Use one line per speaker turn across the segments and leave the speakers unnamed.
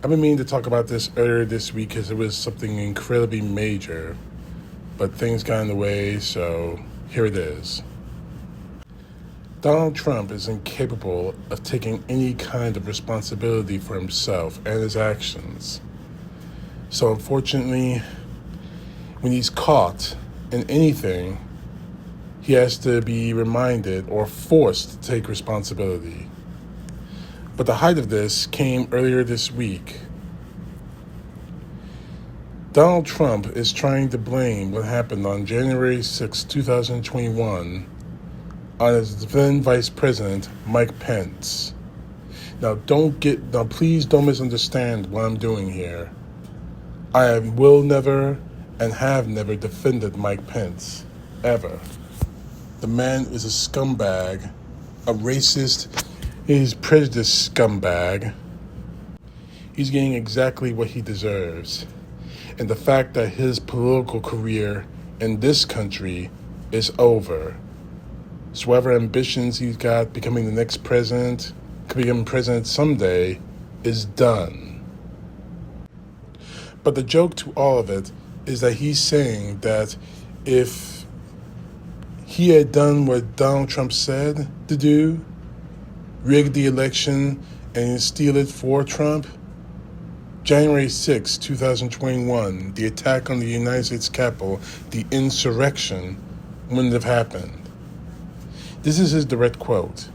I've been meaning to talk about this earlier this week because it was something incredibly major, but things got in the way, so here it is. Donald Trump is incapable of taking any kind of responsibility for himself and his actions. So unfortunately, when he's caught in anything, he has to be reminded or forced to take responsibility. But the height of this came earlier this week. Donald Trump is trying to blame what happened on January 6, 2021 on his then Vice President, Mike Pence. Now please don't misunderstand what I'm doing here. I will never and have never defended Mike Pence, ever. The man is a scumbag, a racist, he's prejudiced scumbag. He's getting exactly what he deserves. And the fact that his political career in this country is over. So whatever ambitions he's got becoming the next president, could become president someday, is done. But the joke to all of it is that he's saying that if he had done what Donald Trump said to do, rig the election and steal it for Trump, January 6, 2021, the attack on the United States Capitol, the insurrection, wouldn't have happened. This is his direct quote.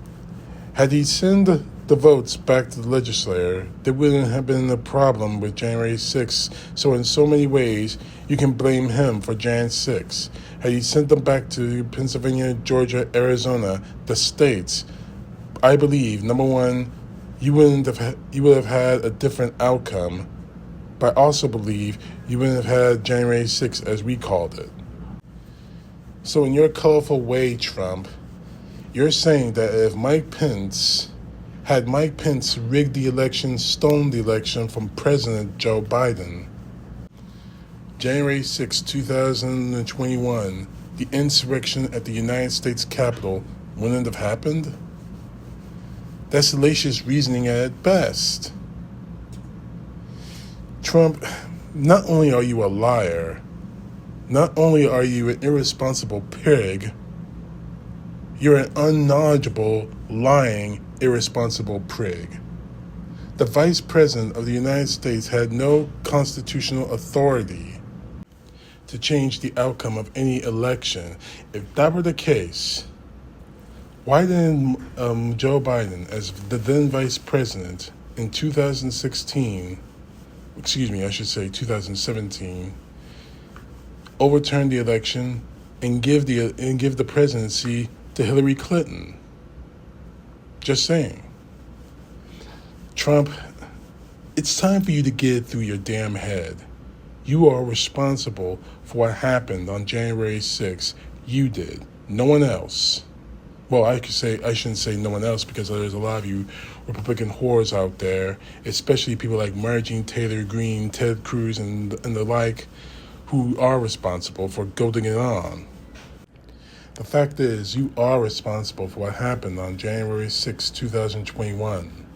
Had he sent the votes back to the legislature, there wouldn't have been a problem with January 6. So in so many ways, you can blame him for Jan 6. Had he sent them back to Pennsylvania, Georgia, Arizona, the states, I believe, number one, you would have had a different outcome, but I also believe you wouldn't have had January 6th as we called it. So in your colorful way, Trump, you're saying that if Mike Pence rigged the election, stolen the election from President Joe Biden, January 6, 2021, the insurrection at the United States Capitol wouldn't have happened? That's salacious reasoning at best. Trump, not only are you a liar, not only are you an irresponsible pig, you're an unknowledgeable, lying, irresponsible prig. The Vice President of the United States had no constitutional authority to change the outcome of any election. If that were the case, why didn't Joe Biden, as the then Vice President in 2017, overturn the election and give the presidency to Hillary Clinton? Just saying. Trump, it's time for you to get it through your damn head. You are responsible for what happened on January 6th. You did. No one else. Well, I shouldn't say no one else, because there's a lot of you Republican whores out there, especially people like Marjorie Taylor Greene, Ted Cruz, and the like, who are responsible for goading it on. The fact is, you are responsible for what happened on January 6, 2021.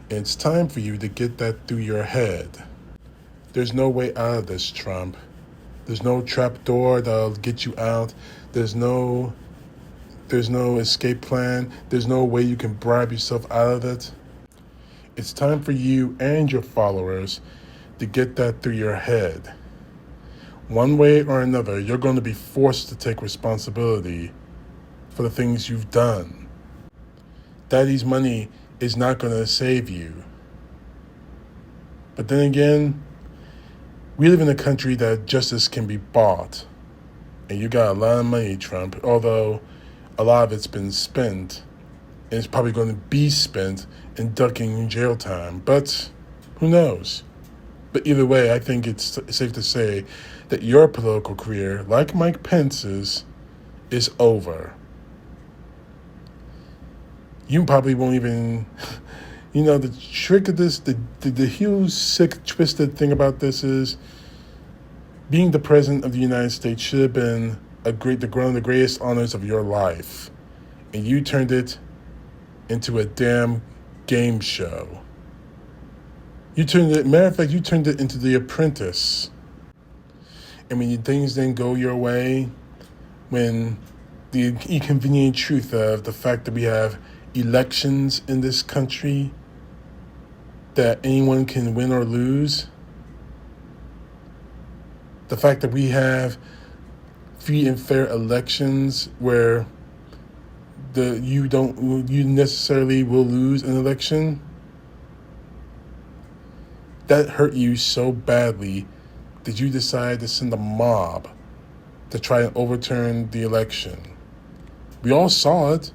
And it's time for you to get that through your head. There's no way out of this, Trump. There's no trap door that'll get you out. There's no escape plan. There's no way you can bribe yourself out of it. It's time for you and your followers to get that through your head. One way or another, you're going to be forced to take responsibility for the things you've done. Daddy's money is not going to save you. But then again, we live in a country that justice can be bought. And you got a lot of money, Trump, although a lot of it's been spent, and it's probably going to be spent in ducking jail time. But who knows? But either way, I think it's safe to say that your political career, like Mike Pence's, is over. You probably won't even, the trick of this, the huge, sick, twisted thing about this is being the president of the United States should have been one of the greatest honors of your life. And you turned it into a damn game show. Matter of fact, you turned it into The Apprentice. And when things didn't go your way, when the inconvenient truth of the fact that we have elections in this country, that anyone can win or lose, the fact that we have free and fair elections where you necessarily will lose an election, that hurt you so badly that you decide to send a mob to try and overturn the election. We all saw it.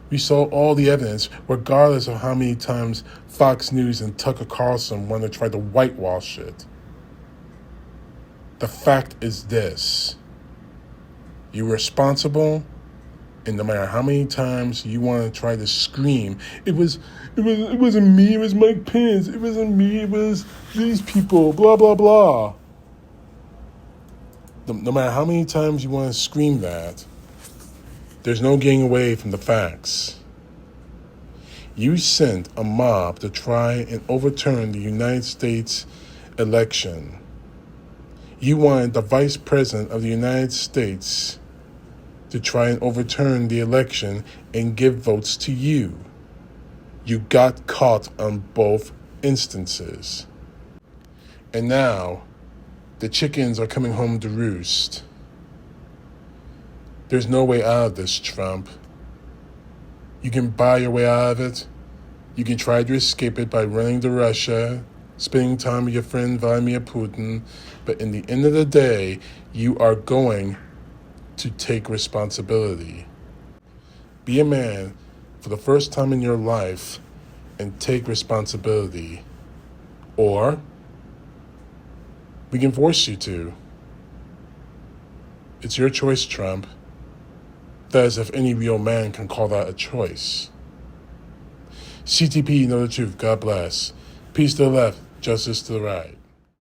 We saw all the evidence, regardless of how many times Fox News and Tucker Carlson want to try to whitewash it. The fact is this: you're responsible, and no matter how many times you want to try to scream, it wasn't me, it was Mike Pence, it wasn't me, it was these people, blah, blah, blah. No matter how many times you want to scream that, there's no getting away from the facts. You sent a mob to try and overturn the United States election. You wanted the Vice President of the United States to try and overturn the election and give votes to you. You got caught on both instances. And now, the chickens are coming home to roost. There's no way out of this, Trump. You can buy your way out of it. You can try to escape it by running to Russia, spending time with your friend Vladimir Putin. But in the end of the day, you are going to take responsibility. Be a man for the first time in your life and take responsibility. Or we can force you to. It's your choice, Trump. That is, if any real man can call that a choice. CTP Know The Truth. God bless. Peace to the left, justice to the right.